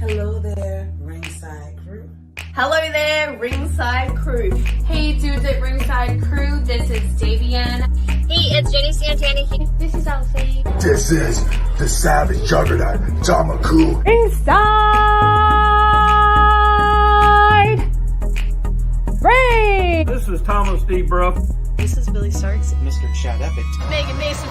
Hello there, Ringside Crew. Hello there, Ringside Crew. Hey dudes at Ringside Crew, this is Davian. Hey, it's Jenny Santana. This is Alfie. This is the Savage Juggernaut, Tamaku. Inside Ring! This is Thomas D. Bruff. This is Billy Starks. Mr. Chad Epic. Megan Mason.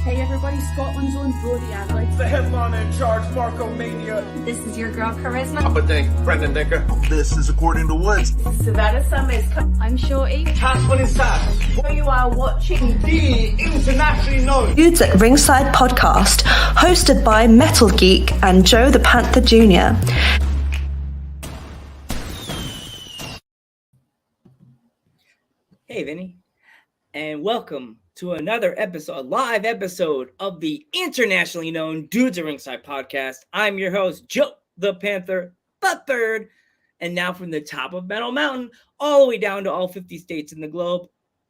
Hey everybody, Scotland's own Brody Adelaide. The headliner in charge, Marco Mania. This is your girl, Charisma. Papa Dink, Brendan Decker. This is According to Woods. Savannah Summers. I'm Shorty. Tasman is Sass. You are watching The internationally known Dudes at Ringside podcast, hosted by Metal Geek and Joe the Panther Jr. Hey, Vinny, and welcome to another episode, live episode of the internationally known Dudes at Ringside podcast. I'm your host, Joe the Panther III, and now from the top of Metal Mountain all the way down to all 50 states in the globe,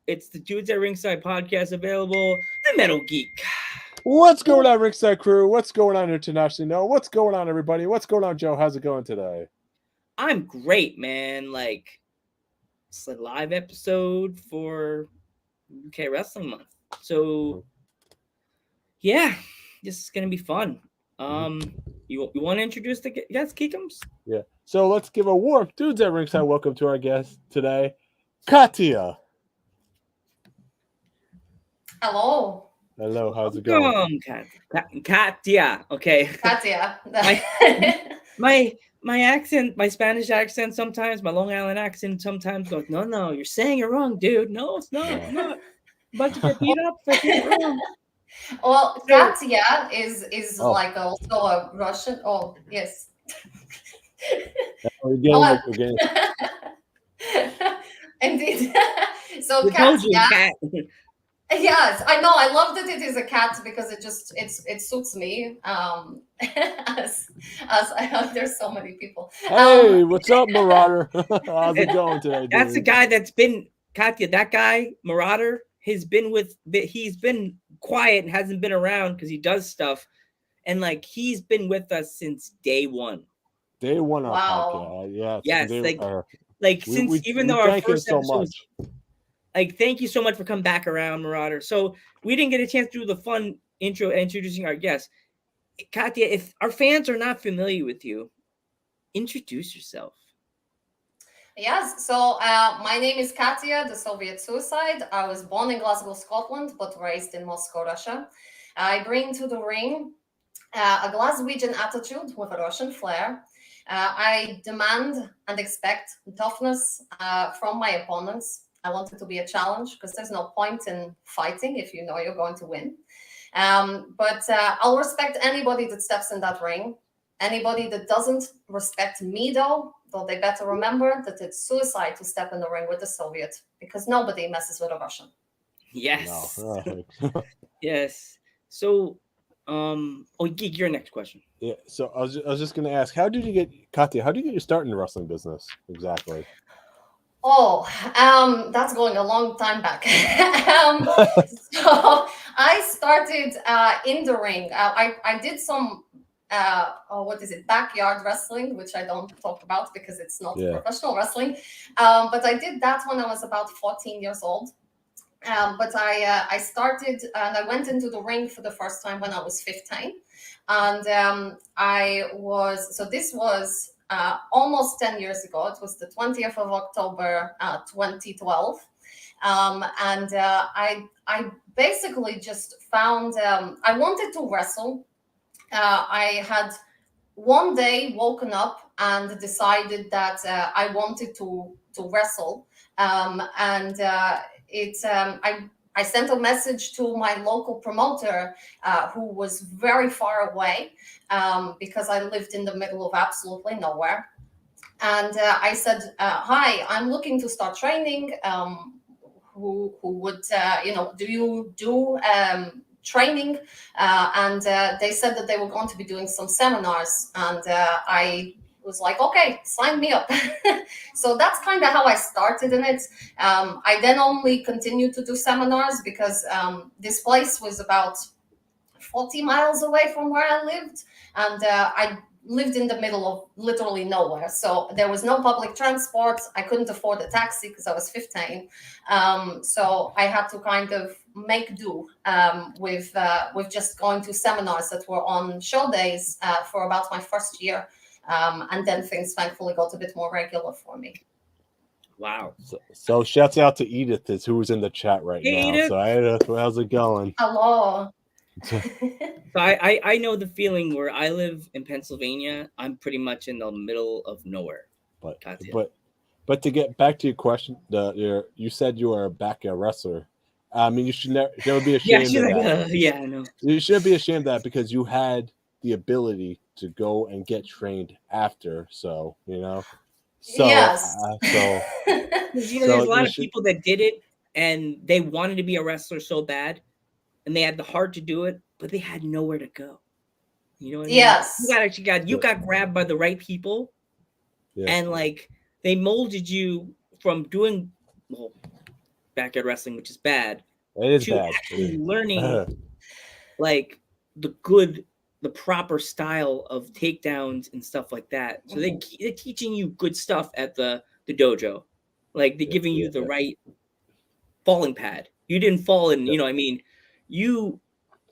it's the Dudes at Ringside podcast, available, the Metal Geek. What's going on, Ringside Crew? What's going on internationally? No, what's going on, everybody? What's going on, Joe? How's it going today? I'm great, man. Like, it's a live episode for UK Wrestling Month. So, yeah, this is going to be fun. You want to introduce the guest, Keekums? Yeah. So let's give a warm Dudes at Ringside welcome to our guest today, Katia. Hello. Hello, how's it going? Katia. Okay. Katia. My accent, my Spanish accent sometimes, my Long Island accent sometimes goes, no, you're saying it wrong, dude. No, it's not. I'm not about to get beat up if I get it wrong. Well, Katia is like also a Russian. Oh, yes. Indeed. So Katia. Yes, I know. I love that it is a cat because it suits me. As there's so many people. Hey, what's up, Marauder? How's it going today, dude? That's the guy that's been Katia. That guy, Marauder, he's been quiet and hasn't been around because he does stuff, and like he's been with us since day one. Day one, wow. Yeah. Yes, since even though our first episode. Like, thank you so much for coming back around, Marauder. So we didn't get a chance to do the fun intro introducing our guests. Katia, if our fans are not familiar with you, introduce yourself. Yes, so my name is Katia, the Soviet Suicide. I was born in Glasgow, Scotland, but raised in Moscow, Russia. I bring to the ring a Glaswegian attitude with a Russian flair. I demand and expect toughness from my opponents. I want it to be a challenge because there's no point in fighting if you know you're going to win. But I'll respect anybody that steps in that ring. Anybody that doesn't respect me, though they better remember that it's suicide to step in the ring with the Soviet because nobody messes with a Russian. Yes. No. Yes. So, Geek, your next question. Yeah. So I was just going to ask, Katia, how did you get your start in the wrestling business exactly? Oh, that's going a long time back. So I started in the ring. I did some, backyard wrestling, which I don't talk about because it's not professional wrestling. But I did that when I was about 14 years old. But I started and I went into the ring for the first time when I was 15. And this was almost 10 years ago. It was the 20th of October, 2012. I basically just found, I wanted to wrestle. I had one day woken up and decided that I wanted to wrestle. I sent a message to my local promoter who was very far away because I lived in the middle of absolutely nowhere. And I said, hi, I'm looking to start training. Who would, do you do training? And they said that they were going to be doing some seminars. And I was like, okay, sign me up. So that's kind of how I started in it. I then only continued to do seminars because this place was about 40 miles away from where I lived. And I lived in the middle of literally nowhere. So there was no public transport. I couldn't afford a taxi because I was 15. So I had to kind of make do with just going to seminars that were on show days for about my first year. And then things thankfully got a bit more regular for me. Wow. So shouts out to Edith, is who's in the chat right now. Edith. So Edith, how's it going? Hello. So I know the feeling where I live in Pennsylvania. I'm pretty much in the middle of nowhere. But to get back to your question, you said you were a backyard wrestler. I mean, you should never be ashamed of that. Yeah, I know. You shouldn't be ashamed of that because you had the ability to go and get trained after. So yes. There's a lot of people that did it and they wanted to be a wrestler so bad, and they had the heart to do it, but they had nowhere to go. You know what I mean? Yes. You got grabbed by the right people, and like they molded you from doing backyard wrestling, which is bad. It is to bad. Actually learning like the proper style of takedowns and stuff like that. So they're teaching you good stuff at the dojo. Like they're giving you the right falling pad. You didn't fall in, you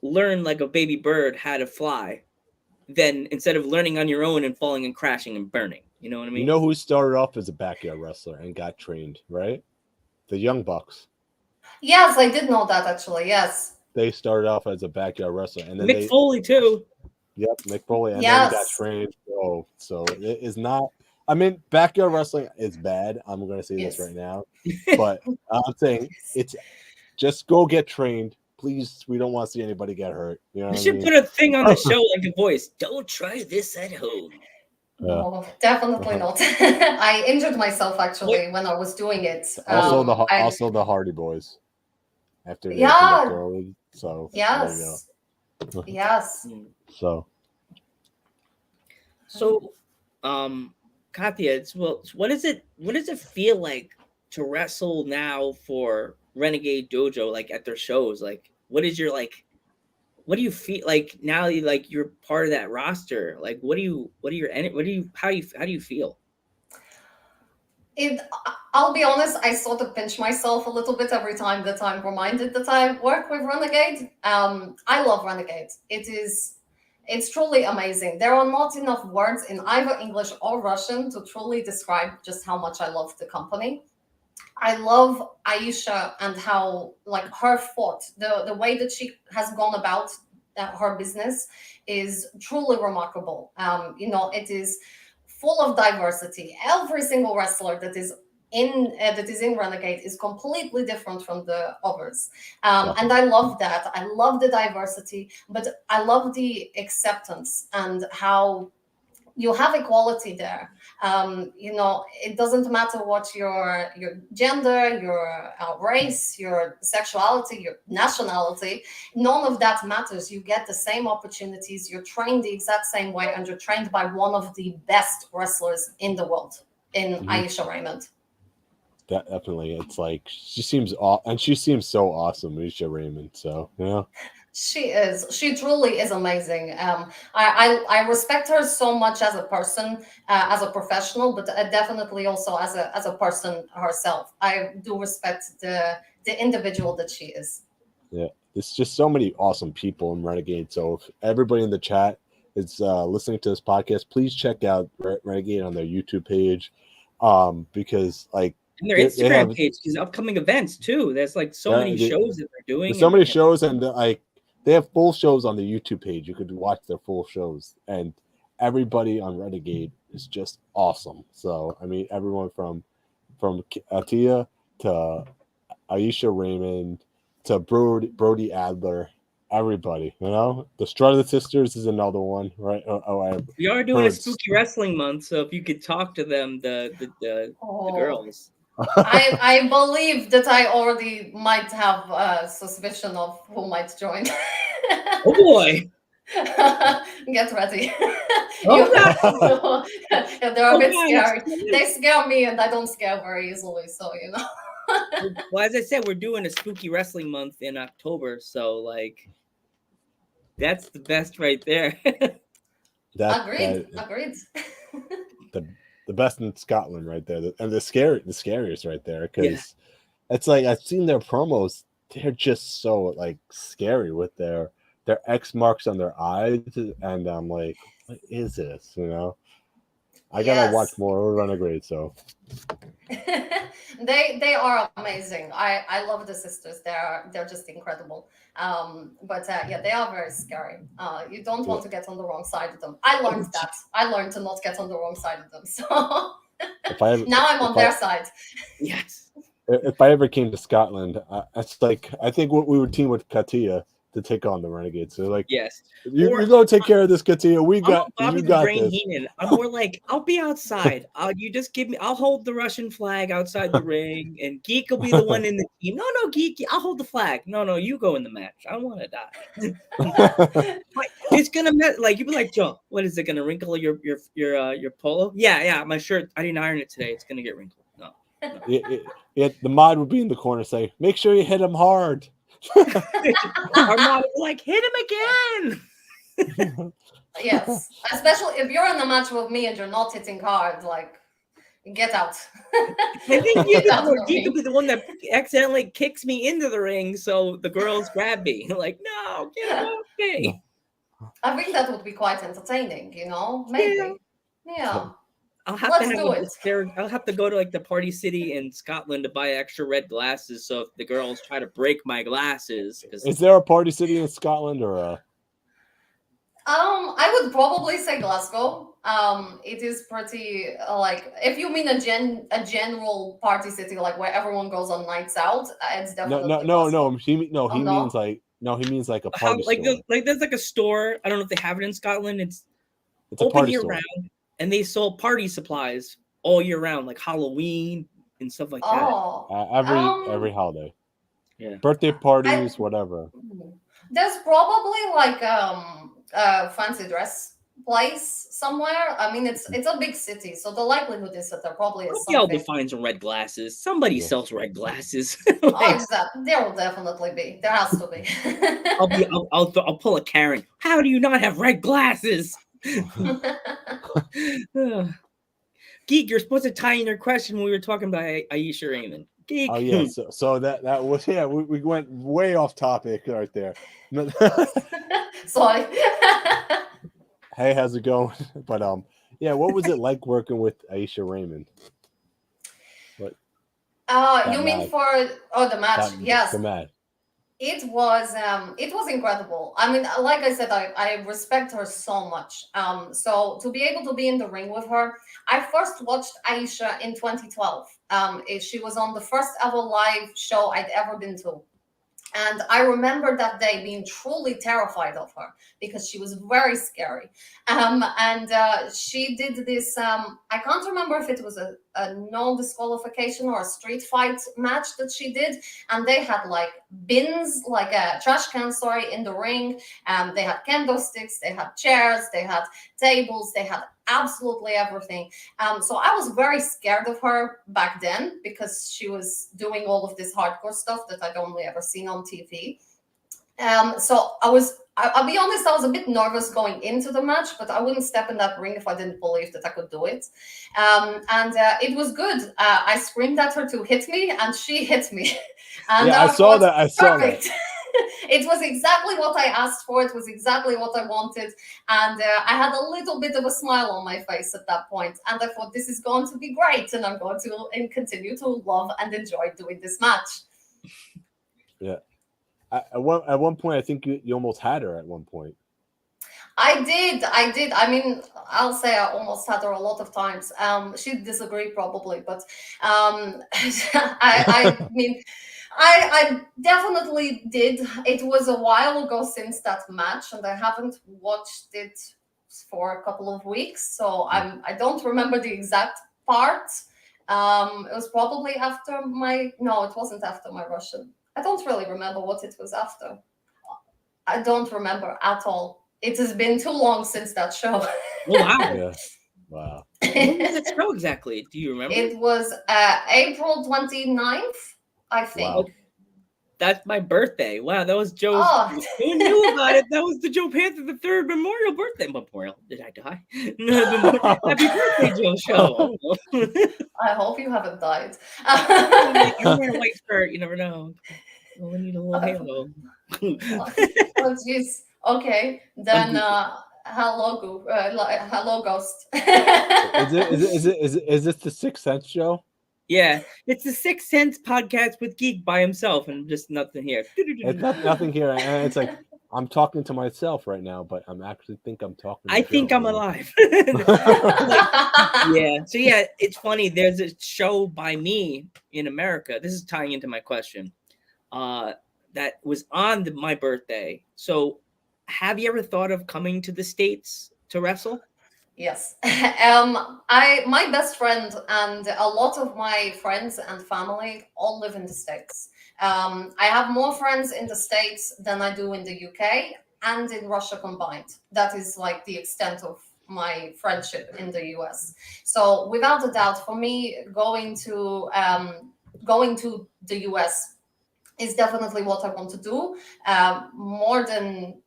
learn like a baby bird how to fly. Then instead of learning on your own and falling and crashing and burning, you know what I mean? You know who started off as a backyard wrestler and got trained, right? The Young Bucks. Yes, I did know that actually. Yes. They started off as a backyard wrestler, and then Mick Foley too. Yep, Mick Foley, and then got trained. So it is not. I mean, backyard wrestling is bad. I'm going to say this right now, but I'm saying it's just go get trained, please. We don't want to see anybody get hurt. You should put a thing on the show like a voice. Don't try this at home. No, definitely not. I injured myself actually when I was doing it. Also the Hardy Boys. After they so yes. So Katia, what does it feel like to wrestle now for Renegade Dojo, like at their shows? Like what do you feel like now you're part of that roster? Like how do you feel? I'll be honest, I sort of pinch myself a little bit every time that I'm reminded that I work with Renegade. I love Renegade. It's truly amazing. There are not enough words in either English or Russian to truly describe just how much I love the company. I love Aisha and how her thought, the way that she has gone about her business is truly remarkable. It is full of diversity. Every single wrestler that is in Renegade is completely different from the others, and I love that. I love the diversity, but I love the acceptance and how you have equality there. It doesn't matter what your gender, your race, your sexuality, your nationality. None of that matters. You get the same opportunities. You're trained the exact same way, and you're trained by one of the best wrestlers in the world, in Aisha Raymond. Definitely, it's like she seems so awesome, Aisha Raymond. So She truly is amazing. I respect her so much as a person, as a professional, but definitely also as a person herself. I do respect the individual that she is. Yeah, there's just so many awesome people in Renegade. So if everybody in the chat is listening to this podcast, please check out Renegade on their YouTube page, because and their Instagram page, because upcoming events too. There's so many shows that they're doing. There's so many shows, and they have full shows on the YouTube page. You could watch their full shows, and everybody on Renegade is just awesome. So I mean, everyone from Katia to Aisha Raymond to Brody Adler, everybody. The Strutter Sisters is another one, right? We are doing a spooky wrestling month, so if you could talk to them, the girls. I believe that I already might have a suspicion of who might join. Oh boy! Get ready. Oh, they're a bit scary. They scare me, and I don't scare very easily. So Well, as I said, we're doing a spooky wrestling month in October, so that's the best right there. Agreed. The best in Scotland right there, and the scariest right there, because it's like I've seen their promos. They're just so like scary with their X marks on their eyes, and I'm like, what is this? You know, I gotta watch more Renegade. So they are amazing. I love the sisters. They're just incredible. But they are very scary. You don't want to get on the wrong side of them. I learned that. I learned to not get on the wrong side of them. So now I'm on their side. Yes. If I ever came to Scotland, it's like I think we would team with Katia to take on the Renegades. So like, yes, you go take care of this, Katia. You got this. Heenan. I'm more like, I'll be outside. You just give me. I'll hold the Russian flag outside the ring, and Geek will be the one in the team. No, Geek, I'll hold the flag. No, you go in the match. I want to die. It's gonna like you be like, Joe. What is it gonna wrinkle your polo? Yeah. My shirt. I didn't iron it today. It's gonna get wrinkled. No. The mod would be in the corner say, make sure you hit him hard. Our mod would be like, hit him again. Yes, especially if you're in a match with me and you're not hitting hard, like, get out. I think you could be the one that accidentally kicks me into the ring, so the girls grab me. Like, no, get off me. I think that would be quite entertaining, you know? Maybe. Yeah. I'll have to go to like the Party City in Scotland to buy extra red glasses. So if the girls try to break my glasses, is there a Party City in Scotland or a? I would probably say Glasgow. It is pretty like if you mean a general party city like where everyone goes on nights out. It's definitely no. He means like a party store. There's like a store. I don't know if they have it in Scotland. It's a open party year store. round. And they sold party supplies all year round, like Halloween and stuff like that. Every holiday, birthday parties, whatever. There's probably like a fancy dress place somewhere. I mean, it's a big city, so the likelihood is that there probably is something. I'll be finding some red glasses. Somebody sells red glasses. Exactly. There will definitely be. There has to be. I'll pull a Karen. How do you not have red glasses? Geek, you're supposed to tie in your question when we were talking about Aisha Raymond. Geek. Oh yeah, so that was we went way off topic right there. Sorry. Hey, how's it going? But what was it like working with Aisha Raymond? You mean for the match? Yes. The match. It was incredible. I mean, like I said, I respect her so much. So to be able to be in the ring with her, I first watched Aisha in 2012. She was on the first ever live show I'd ever been to. And I remember that day being truly terrified of her because she was very scary. And she did this, I can't remember if it was a no disqualification or a street fight match that she did. And they had like bins, like a trash can, in the ring. They had candlesticks, they had chairs, they had tables, they had absolutely everything. So I was very scared of her back then because she was doing all of this hardcore stuff that I'd only ever seen on TV. So I'll be honest, I was a bit nervous going into the match, but I wouldn't step in that ring if I didn't believe that I could do it. And it was good. I screamed at her to hit me, and she hit me. And I saw that. It was exactly what I asked for. It was exactly what I wanted. And I had a little bit of a smile on my face at that point. And I thought, this is going to be great. And I'm going to continue to love and enjoy doing this match. Yeah. At one point, I think you almost had her at one point. I did. I mean, I'll say I almost had her a lot of times. She'd disagree probably, but I mean, I definitely did. It was a while ago since that match, and I haven't watched it for a couple of weeks, so I don't remember the exact part. It was probably after it wasn't after my Russian. I don't really remember what it was after. I don't remember at all. It has been too long since that show. Oh, wow. Yeah. Wow. When was that show exactly? Do you remember? It was April 29th, I think. Wow. That's my birthday. Wow, that was Joe's. Oh. Who knew about it? That was the Joe Panther the third memorial birthday. Memorial. Did I die? Happy birthday, Joe Show. I hope you haven't died. I'm wearing a white shirt. You never know. We need a little halo. Oh, jeez. Okay, then hello, ghost. Is this the Sixth Sense show? Yeah, it's the Sixth Sense podcast with Geek by himself, and just nothing here. It's nothing here, and it's like I'm talking to myself right now, but I'm actually think I'm talking. I think I'm alive. Yeah. So yeah, it's funny. There's a show by me in America. This is tying into my question. That was on my birthday. So, have you ever thought of coming to the States to wrestle? Yes. My best friend and a lot of my friends and family all live in the States. I have more friends in the States than I do in the UK and in Russia combined. That is like the extent of my friendship in the US. So without a doubt, for me, going to the US is definitely what I want to do. More than,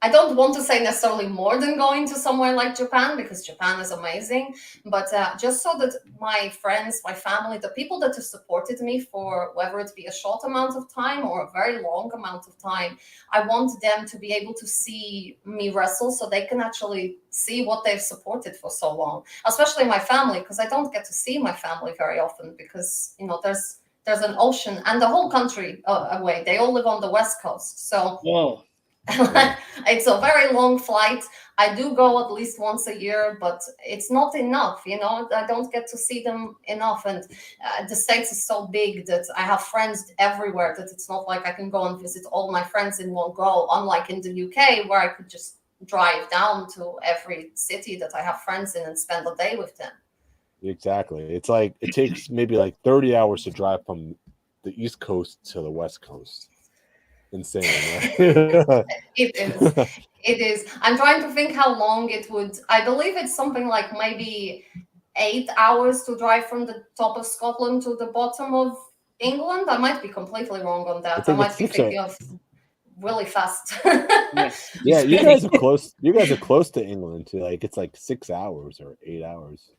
I don't want to say necessarily more than going to somewhere like Japan, because Japan is amazing, but just so that my friends, my family, the people that have supported me for whether it be a short amount of time or a very long amount of time, I want them to be able to see me wrestle so they can actually see what they've supported for so long, especially my family, because I don't get to see my family very often because, you know, there's an ocean and the whole country away. They all live on the West Coast. So whoa. It's a very long flight. I do go at least once a year, but it's not enough. You know, I don't get to see them enough. And the States is so big that I have friends everywhere that it's not like I can go and visit all my friends in one go, unlike in the UK where I could just drive down to every city that I have friends in and spend a day with them. Exactly. It's like it takes maybe like 30 hours to drive from the East Coast to the West Coast. Insane, right? It is. I'm trying to think how long it would. I believe it's something like maybe 8 hours to drive from the top of Scotland to the bottom of England. I might be completely wrong on that. I might be thinking of really fast. Yeah, you guys are close. You guys are close to England too. Like it's like 6 hours or 8 hours.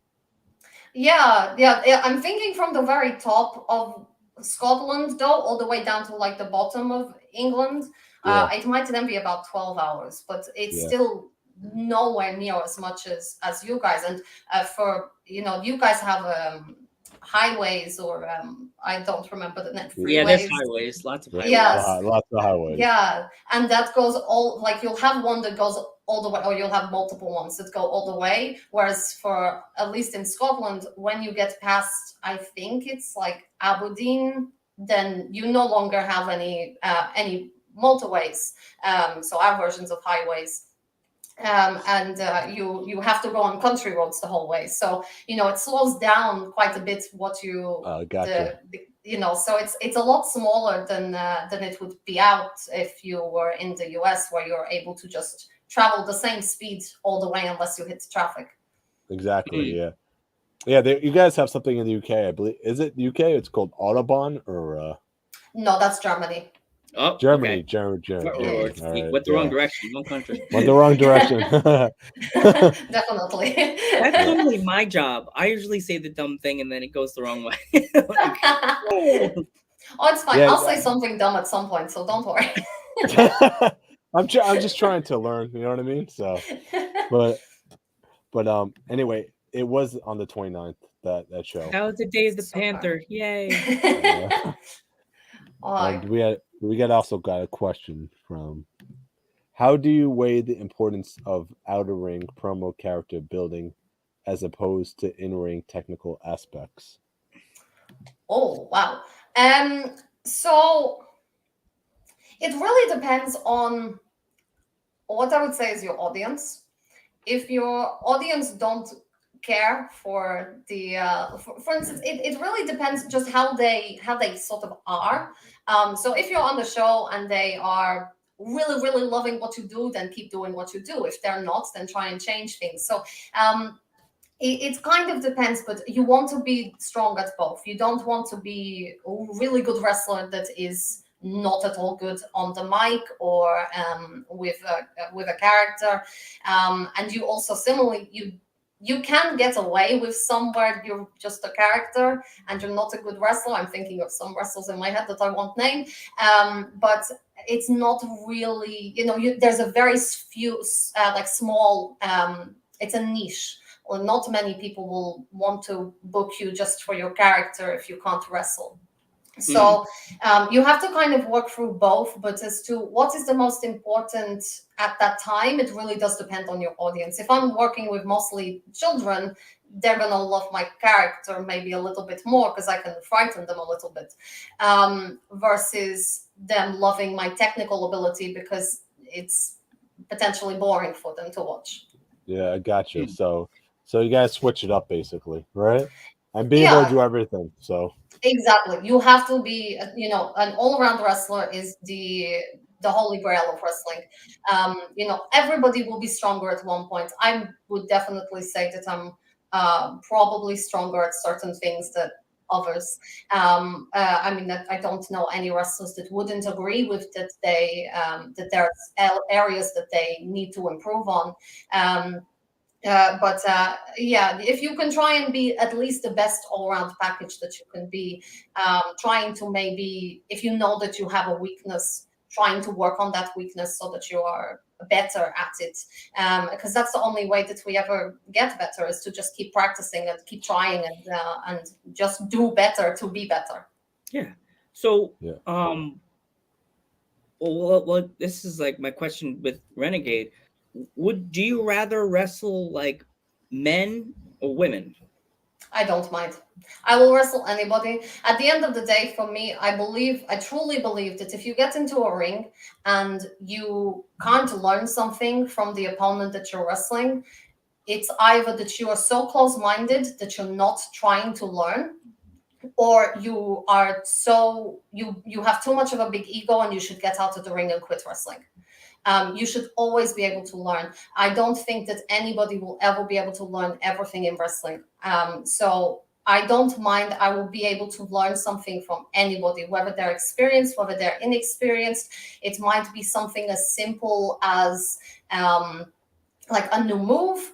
Yeah. I'm thinking from the very top of Scotland, though, all the way down to like the bottom of England. It might then be about 12 hours, but it's still nowhere near as much as you guys. And for, you know, you guys have highways or I don't remember the name. Yeah, there's highways, lots of highways. Yes. Lots of highways. Yeah, and that goes all, like you'll have one that goes all the way, or you'll have multiple ones that go all the way. Whereas for, at least in Scotland, when you get past, I think it's like Aberdeen, then you no longer have any motorways. So our versions of highways. And you have to go on country roads the whole way. So, you know, it slows down quite a bit what you, you know, so it's a lot smaller than it would be out if you were in the US, where you're able to just travel the same speed all the way unless you hit traffic. Exactly. Yeah. You guys have something in the UK, I believe. Is it UK? It's called Autobahn or? No, that's Germany. Oh, Germany, okay. Germany. Right. Went the wrong direction, wrong country. Went the wrong direction. Definitely. That's normally my job. I usually say the dumb thing and then it goes the wrong way. Oh, it's fine. I'll say something dumb at some point, so don't worry. I'm just trying to learn. You know what I mean? So, but anyway, it was on the 29th that show. That was the day of the Panther. Yay! And we also got a question from, how do you weigh the importance of outer ring promo character building as opposed to in-ring technical aspects? Oh, wow. So it really depends on what I would say is your audience. If your audience don't care for the for instance, it really depends just how they sort of are. So if you're on the show and they are really, really loving what you do, then keep doing what you do. If they're not, then try and change things. So it kind of depends, but you want to be strong at both. You don't want to be a really good wrestler that is not at all good on the mic or with a character, and you also similarly you can get away with some where you're just a character and you're not a good wrestler. I'm thinking of some wrestlers in my head that I won't name, but it's not really, there's a very few like small, it's a niche. Well, not many people will want to book you just for your character if you can't wrestle. So you have to kind of work through both, but as to what is the most important at that time, it really does depend on your audience. If I'm working with mostly children, they're going to love my character maybe a little bit more because I can frighten them a little bit, versus them loving my technical ability because it's potentially boring for them to watch. Yeah, I got you. So you guys switch it up basically, right? And be able to do everything. So exactly, you have to be, an all-around wrestler is the holy grail of wrestling. Everybody will be stronger at one point. I would definitely say that I'm probably stronger at certain things than others. I don't know any wrestlers that wouldn't agree with that. That there's areas that they need to improve on. If you can try and be at least the best all-around package that you can be, trying to maybe, if you know that you have a weakness, trying to work on that weakness so that you are better at it, because that's the only way that we ever get better, is to just keep practicing and keep trying and just do better to be better. Yeah. So well, this is like my question with Renegade. Do you rather wrestle like men or women? I don't mind. I will wrestle anybody. At the end of the day, for me, I truly believe that if you get into a ring and you can't learn something from the opponent that you're wrestling, it's either that you are so close-minded that you're not trying to learn, or you are you have too much of a big ego and you should get out of the ring and quit wrestling. You should always be able to learn. I don't think that anybody will ever be able to learn everything in wrestling. So I don't mind. I will be able to learn something from anybody, whether they're experienced, whether they're inexperienced. It might be something as simple as like a new move,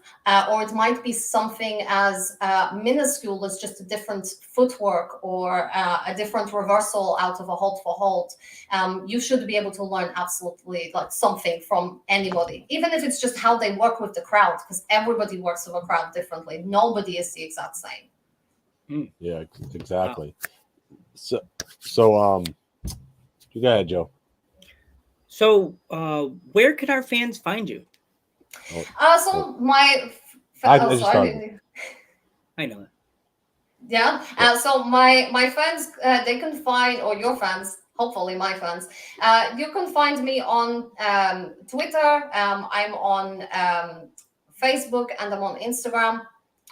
or it might be something as minuscule as just a different footwork or a different reversal out of a hold for hold. You should be able to learn absolutely like something from anybody, even if it's just how they work with the crowd, because everybody works with a crowd differently. Nobody is the exact same. Yeah, exactly. So you go ahead, Joe. So where could our fans find you? So my I know that. Yeah. So my fans, they can find, or your fans, hopefully my fans, you can find me on Twitter. I'm on Facebook and I'm on Instagram.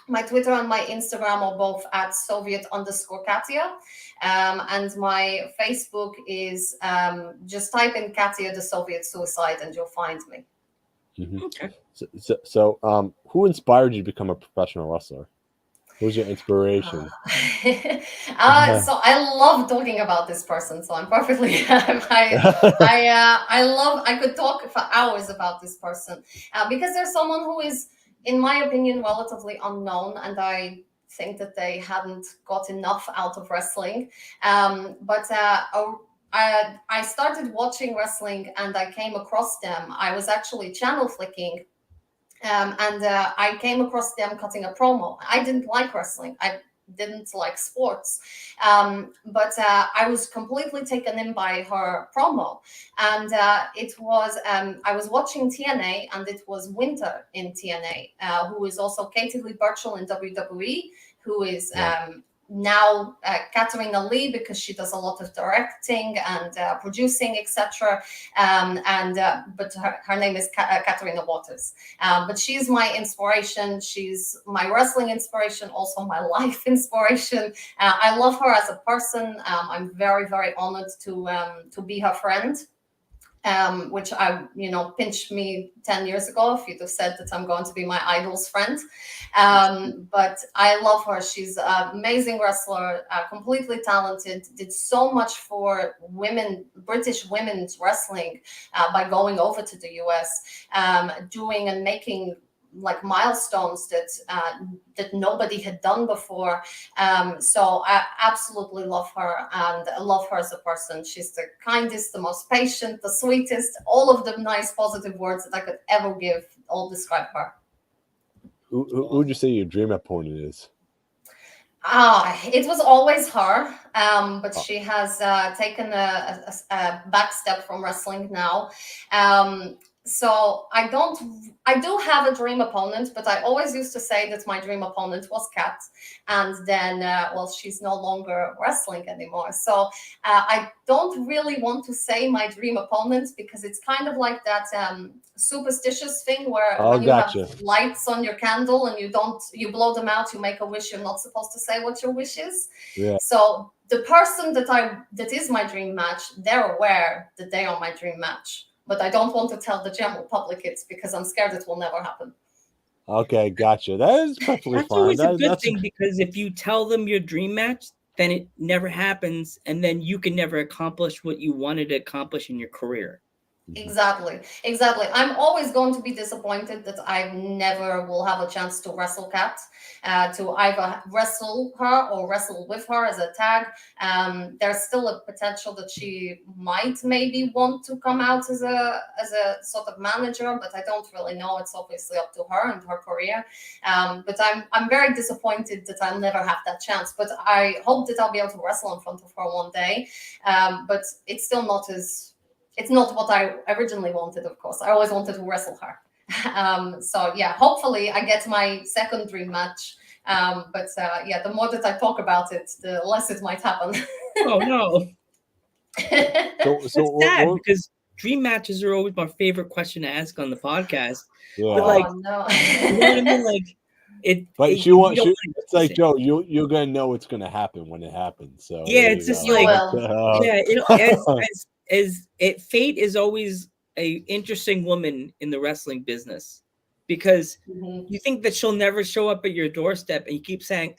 My Twitter and my Instagram are both at Soviet_Katia. And my Facebook is just type in Katia the Soviet Suicide and you'll find me. Mm-hmm. Okay. So, who inspired you to become a professional wrestler? Who's your inspiration? So I love talking about this person. So I'm perfectly. I could talk for hours about this person because there's someone who is, in my opinion, relatively unknown, and I think that they hadn't got enough out of wrestling. I started watching wrestling and I came across them. I was actually channel flicking and I came across them cutting a promo. I didn't like wrestling. I didn't like sports. But I was completely taken in by her promo. And it was, I was watching TNA and it was Winter in TNA, who is also Katie Lee Burchill in WWE, who is now Katarina Lee, because she does a lot of directing and producing, etc. But her name is Katarina Waters. But she's my inspiration. She's my wrestling inspiration, also my life inspiration. I love her as a person. I'm very, very honored to be her friend. which pinched me 10 years ago if you'd have said that I'm going to be my idol's friend. But I love her. She's an amazing wrestler, completely talented, did so much for British women's wrestling by going over to the US, doing and making like milestones that nobody had done before. So I absolutely love her, and I love her as a person. She's the kindest, the most patient, the sweetest, all of the nice positive words that I could ever give all describe her. Who would you say your dream opponent is? It was always her, but she has taken a back step from wrestling now. So I do have a dream opponent, but I always used to say that my dream opponent was Kat, and then she's no longer wrestling anymore. So I don't really want to say my dream opponent because it's kind of like that superstitious thing where when you have lights on your candle and you blow them out, you make a wish. You're not supposed to say what your wish is. Yeah. So the person that is my dream match, they're aware that they are my dream match. But I don't want to tell the general public it's because I'm scared it will never happen. Okay, gotcha. That is perfectly That's fine. always a good thing because if you tell them your dream match, then it never happens, and then you can never accomplish what you wanted to accomplish in your career. Exactly. I'm always going to be disappointed that I never will have a chance to wrestle Kat, to either wrestle her or wrestle with her as a tag. There's still a potential that she might maybe want to come out as a sort of manager, but I don't really know. It's obviously up to her and her career. But I'm very disappointed that I'll never have that chance. But I hope that I'll be able to wrestle in front of her one day. But it's still not it's not what I originally wanted, of course. I always wanted to wrestle her. So yeah, hopefully I get my second dream match. But the more that I talk about it, the less it might happen. Oh no. So sad because dream matches are always my favorite question to ask on the podcast. Yeah. But like, no. You know what I mean? Like it's like Joe, you're gonna know it's gonna happen when it happens. So yeah, it's just like fate is always a interesting woman in the wrestling business because you think that she'll never show up at your doorstep and you keep saying,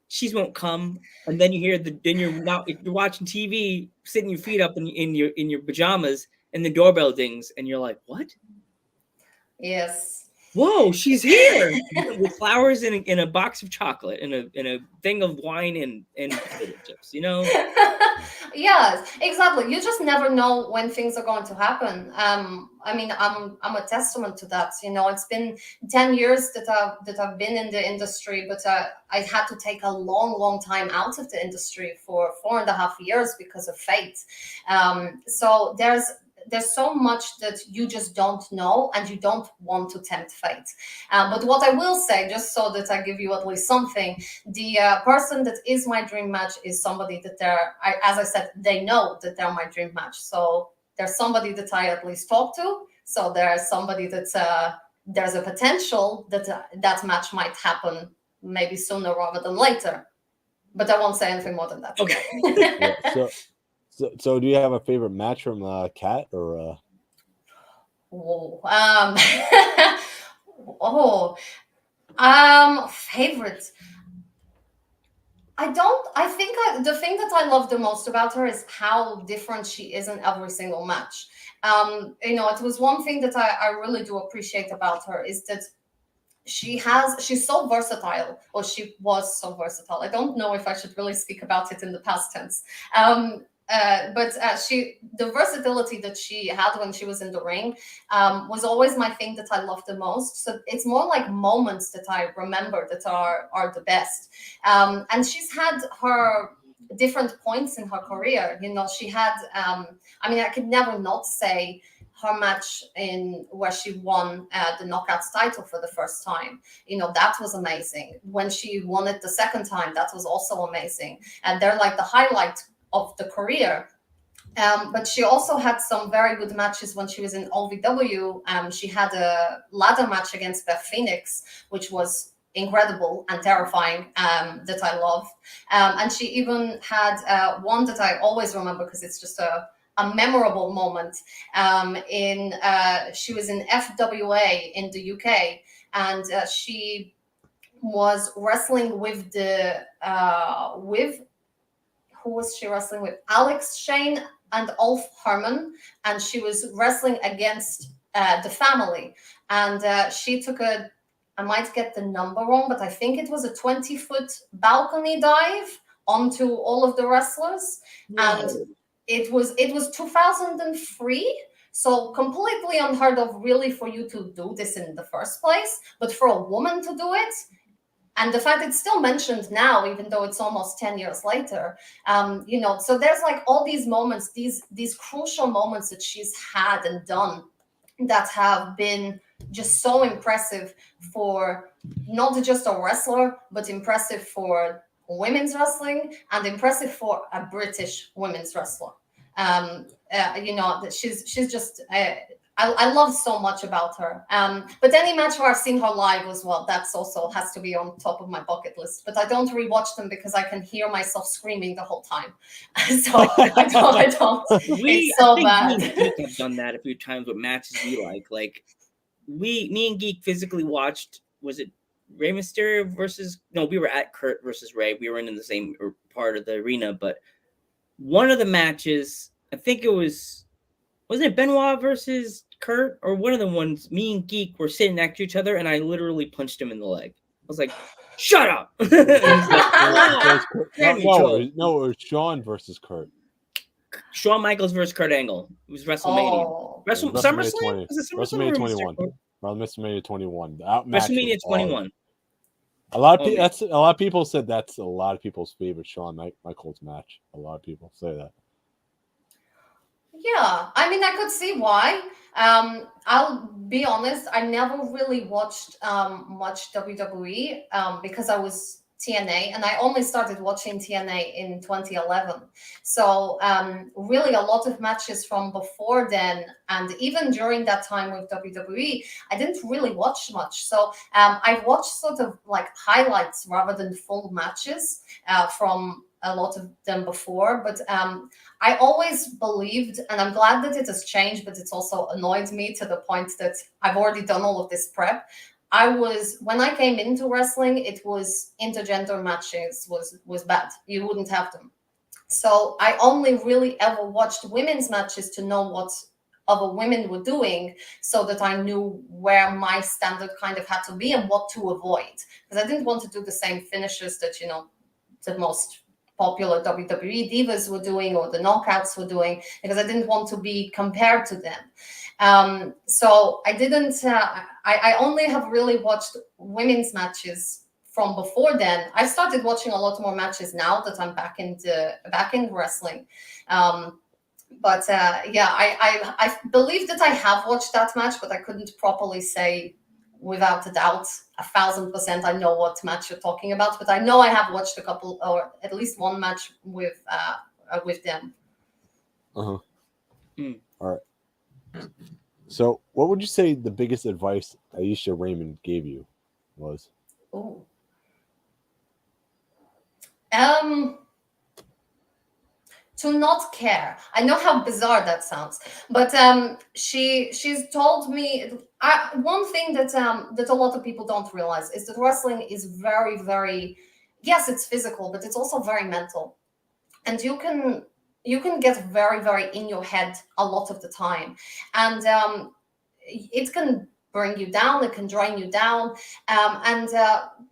she won't come, and then you hear you're watching TV, sitting your feet up in your pajamas, and the doorbell dings, and you're like, what? Yes. Whoa, she's here with flowers in a box of chocolate and a thing of wine and potato chips, you know? Yes, exactly. You just never know when things are going to happen. I mean, I'm a testament to that. You know, it's been 10 years that I've been in the industry, but I had to take a long time out of the industry for 4.5 years because of fate. So there's so much that you just don't know and you don't want to tempt fate. But what I will say, just so that I give you at least something, the person that is my dream match is somebody that as I said, they know that they're my dream match. So there's somebody that I at least talk to. So there's somebody that there's a potential that that match might happen maybe sooner rather than later. But I won't say anything more than that. Okay. Yeah, so do you have a favorite match from Kat or? Favorite. I think the thing that I love the most about her is how different she is in every single match. You know, it was one thing that I really do appreciate about her is that she's so versatile, or she was so versatile. I don't know if I should really speak about it in the past tense. But the versatility that she had when she was in the ring was always my thing that I loved the most. So it's more like moments that I remember that are the best. And she's had her different points in her career. You know, she had, I mean, I could never not say her match where she won the Knockouts title for the first time. You know, that was amazing. When she won it the second time, that was also amazing. And they're like the highlight of the career. But she also had some very good matches when she was in OVW. She had a ladder match against Beth Phoenix, which was incredible and terrifying, that I love. And she even had one that I always remember because it's just a memorable moment. She was in FWA in the UK, and she was wrestling with who was she wrestling with? Alex Shane and Ulf Herman, and she was wrestling against the family. And she took I might get the number wrong, but I think it was a 20-foot balcony dive onto all of the wrestlers. Whoa. And it was 2003. So completely unheard of, really, for you to do this in the first place. But for a woman to do it, and the fact it's still mentioned now, even though it's almost 10 years later, so there's like all these moments, these crucial moments that she's had and done that have been just so impressive for not just a wrestler, but impressive for women's wrestling and impressive for a British women's wrestler. She's just... I love so much about her. But any match where I've seen her live as well, that's also has to be on top of my bucket list. But I don't rewatch them because I can hear myself screaming the whole time. So I don't. It's so bad. Me and Geek have done that a few times with matches we like. Like me and Geek physically watched. Was it Rey Mysterio versus? No, we were at Kurt versus Rey. We were in the same part of the arena, but one of the matches, I think it was it Benoit versus Kurt, or one of the ones, me and Geek were sitting next to each other, and I literally punched him in the leg. I was like, "Shut up!" No, it was Shawn versus Kurt. Shawn Michaels versus Kurt Angle. It was WrestleMania. SummerSlam? WrestleMania 21. WrestleMania 21. WrestleMania 21. A lot of people said that's a lot of people's favorite Shawn Michaels match. A lot of people say that. Yeah, I mean, I could see why. I'll be honest, I never really watched much WWE because I was TNA, and I only started watching TNA in 2011. So really a lot of matches from before then, and even during that time with WWE, I didn't really watch much. So I watched sort of like highlights rather than full matches from a lot of them before. But I always believed, and I'm glad that it has changed, but it's also annoyed me to the point that I've already done all of this prep. When I came into wrestling, it was intergender matches was bad. You wouldn't have them. So I only really ever watched women's matches to know what other women were doing, so that I knew where my standard kind of had to be and what to avoid. Because I didn't want to do the same finishes that, the most popular WWE divas were doing, or the knockouts were doing, because I didn't want to be compared to them. So I didn't, I only have really watched women's matches from before then. I started watching a lot more matches now that I'm back in wrestling. But I believe that I have watched that match, but I couldn't properly say without a doubt, 1,000% I know what match you're talking about. But I know I have watched a couple, or at least one match with them. All right. So, what would you say the biggest advice Aisha Raymond gave you was? Ooh. To not care. I know how bizarre that sounds, but she's told me one thing that a lot of people don't realize is that wrestling is very, very, yes, it's physical, but it's also very mental, and you can get very, very in your head a lot of the time, and it can bring you down, it can drain you down, and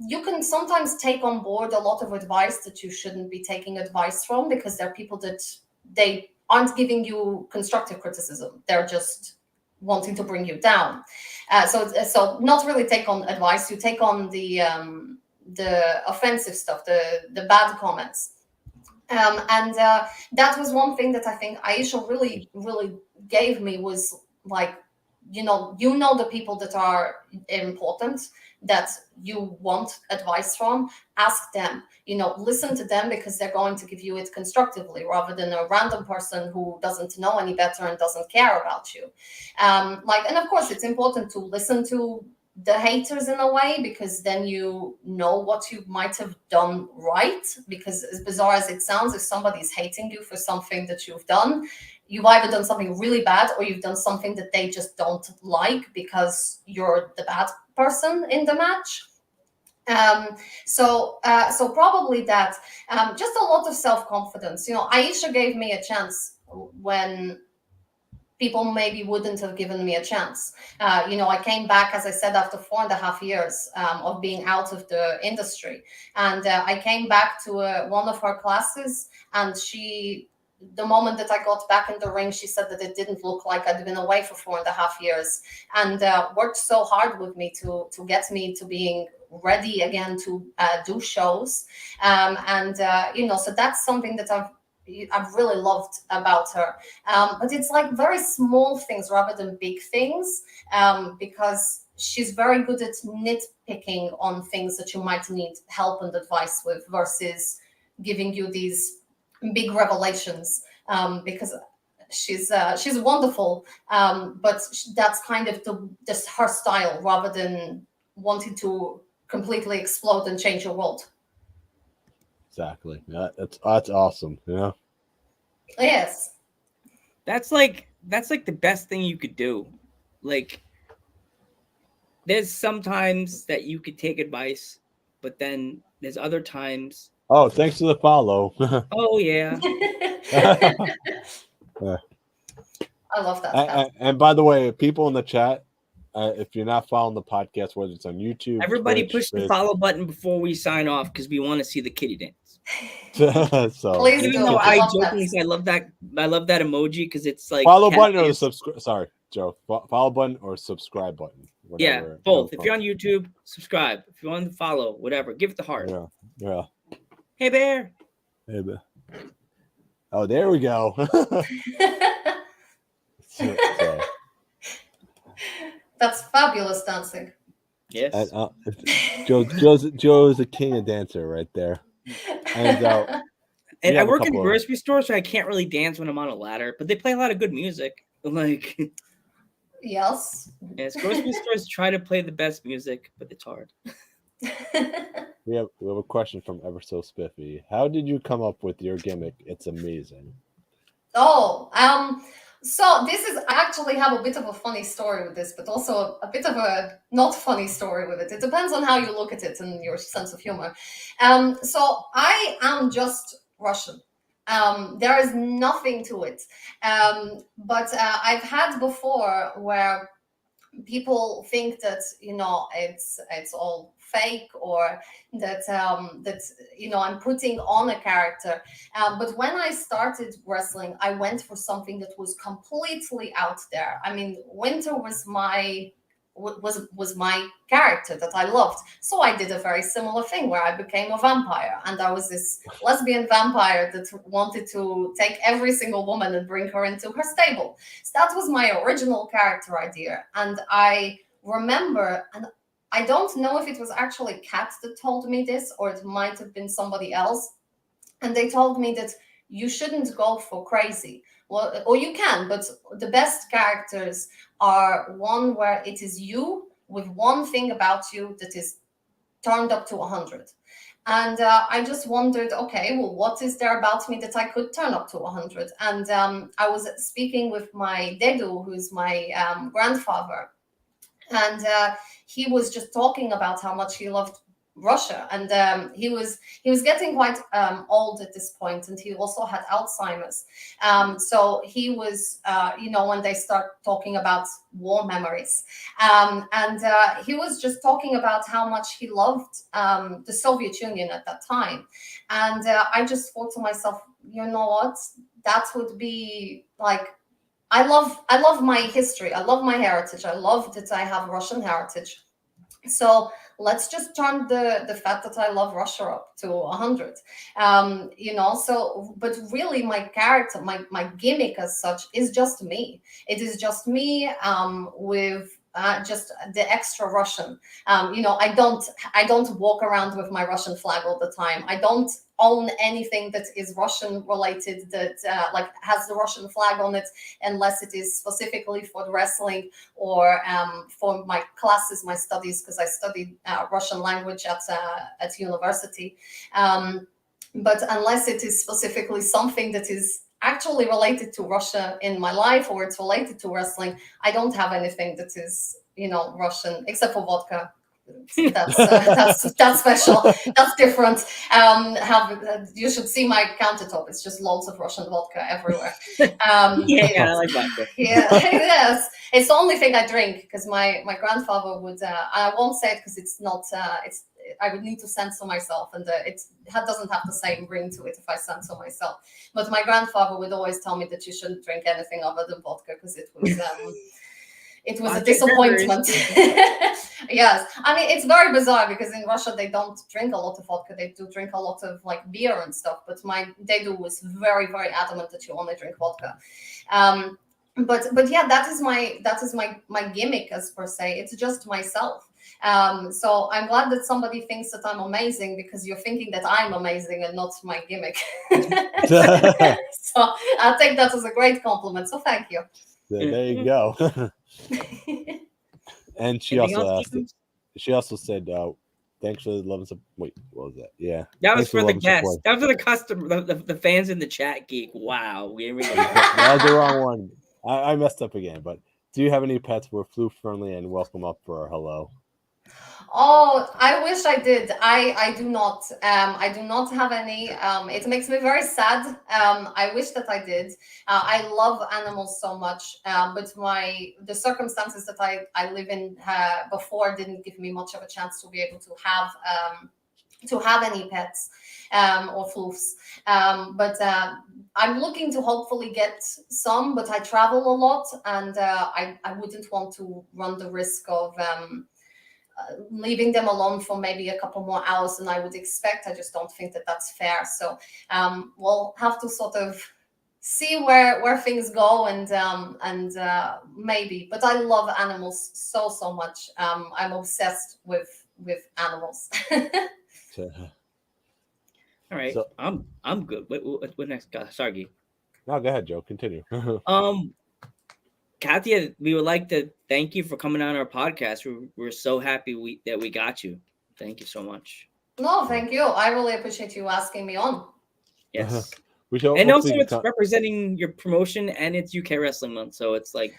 you can sometimes take on board a lot of advice that you shouldn't be taking advice from, because there are people that they aren't giving you constructive criticism, they're just wanting to bring you down. So not really take on advice, you take on the offensive stuff, the bad comments. And that was one thing that I think Aisha really, really gave me, was like, the people that are important, that you want advice from, ask them, listen to them, because they're going to give you it constructively, rather than a random person who doesn't know any better and doesn't care about you. And of course, it's important to listen to the haters in a way, because then you know what you might have done right. Because as bizarre as it sounds, if somebody's hating you for something that you've done, you've either done something really bad or you've done something that they just don't like because you're the bad person in the match. So probably that. Just a lot of self-confidence. Aisha gave me a chance when people maybe wouldn't have given me a chance. I came back, as I said, after 4.5 years of being out of the industry. And I came back to one of her classes, and the moment that I got back in the ring, she said that it didn't look like I'd been away for 4.5 years, and worked so hard with me to get me to being ready again to do shows. So that's something that I've really loved about her. But it's like very small things rather than big things, because she's very good at nitpicking on things that you might need help and advice with versus giving you these big revelations, because she's wonderful, but that's kind of just her style rather than wanting to completely explode and change your world. Exactly. That's awesome. Yes. That's like the best thing you could do. Like, there's sometimes that you could take advice, but then there's other times. Oh, thanks for the follow. Oh yeah. I love that. And by the way, people in the chat, if you're not following the podcast, whether it's on YouTube, everybody Twitch, push the follow button before we sign off because we want to see the kitty dance. So please even do. though I love that emoji because it's like follow button or the subscribe. Sorry, Joe. Follow button or subscribe button. Whatever. Yeah, both. If you're on YouTube, subscribe. If you want to follow, whatever, give it the heart. Yeah. Hey bear. Hey bear. Oh, there we go. So. That's fabulous dancing. Yes. Joe's a king of dancer right there. And I work in a grocery store, so I can't really dance when I'm on a ladder. But they play a lot of good music. Like, yes. Yes, grocery stores try to play the best music, but it's hard. We have a question from Ever So Spiffy. How did you come up with your gimmick? It's amazing. So I actually have a bit of a funny story with this, but also a bit of a not funny story with it. It depends on how you look at it and your sense of humor. So I am just Russian. There is nothing to it. But I've had before where people think that it's all fake, or that I'm putting on a character, but when I started wrestling, I went for something that was completely out there. I mean, Winter was my character that I loved, so I did a very similar thing where I became a vampire, and I was this lesbian vampire that wanted to take every single woman and bring her into her stable. So that was my original character idea, and I remember, and I don't know if it was actually Kat that told me this, or it might have been somebody else, and they told me that you shouldn't go for crazy. Well, or you can, but the best characters are one where it is you with one thing about you that is turned up to 100. And I just wondered, okay, well, what is there about me that I could turn up to 100? And I was speaking with my dedu, who's my grandfather, and he was just talking about how much he loved Russia, and he was getting quite old at this point, and he also had Alzheimer's. So he was, when they start talking about war memories, and he was just talking about how much he loved the Soviet Union at that time, and I just thought to myself, you know what, that would be like. I love my history. I love my heritage. I love that I have Russian heritage. So let's just turn the fact that I love Russia up to 100. But really my character, my gimmick as such is just me. It is just me with just the extra Russian. I don't walk around with my Russian flag all the time. I don't own anything that is Russian related that has the Russian flag on it, unless it is specifically for the wrestling or for my classes, my studies, because I studied Russian language at university. But unless it is specifically something that is actually related to Russia in my life, or it's related to wrestling. I don't have anything that is, Russian, except for vodka. That's special. That's different. You should see my countertop. It's just loads of Russian vodka everywhere. I like vodka. Yeah, yes. It's the only thing I drink because my grandfather would. I won't say it because it's not. I would need to censor myself, and it doesn't have the same ring to it if I censor myself. But my grandfather would always tell me that you shouldn't drink anything other than vodka because it was. It was a disappointment. Yes. I mean, it's very bizarre because in Russia, they don't drink a lot of vodka. They do drink a lot of like beer and stuff. But my dedu was very, very adamant that you only drink vodka. But yeah, that is my gimmick as per se. It's just myself. So I'm glad that somebody thinks that I'm amazing because you're thinking that I'm amazing and not my gimmick. So I'll take that as a great compliment. So thank you. There you go. And she also said, thanks for the love and support. Wait, what was that? Yeah. That was for the guests. That was for the customer, the fans in the chat, Geek. Wow. That was the wrong one. I messed up again, but do you have any pets who are flu friendly and welcome up for our hello? Oh, I wish I did. I do not. I do not have any. It makes me very sad. I wish that I did. I love animals so much, but the circumstances that I live in before didn't give me much of a chance to be able to have any pets or floofs. But I'm looking to hopefully get some. But I travel a lot, and I wouldn't want to run the risk of. Leaving them alone for maybe a couple more hours than I would expect. I just don't think that that's fair. So we'll have to sort of see where things go and maybe. But I love animals so much. I'm obsessed with animals. All right, so, I'm good. What next? Sorry, Guy. No, go ahead, Joe. Continue. Katia, we would like to thank you for coming on our podcast. We're so happy that we got you. Thank you so much. No, thank you. I really appreciate you asking me on. Yes. And also it's representing your promotion and it's UK Wrestling Month. So it's like...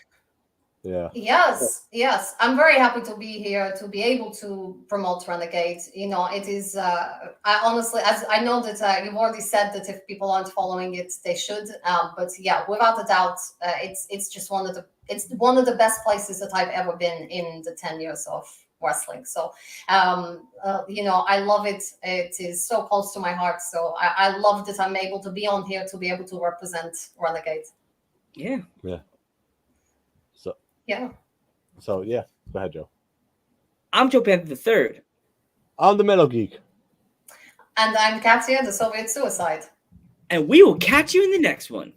Yeah. Yes. I'm very happy to be here, to be able to promote Renegade. It is, I honestly, as I know that you've already said that if people aren't following it, they should. But yeah, without a doubt, it's just one of the best places that I've ever been in the 10 years of wrestling. So, I love it. It is so close to my heart. So I love that I'm able to be on here to be able to represent Renegade. Yeah. Yeah. Yeah. So, yeah. Go ahead, Joe. I'm Joe Panther III. I'm the Metal Geek. And I'm Katia, the Soviet Suicide. And we will catch you in the next one.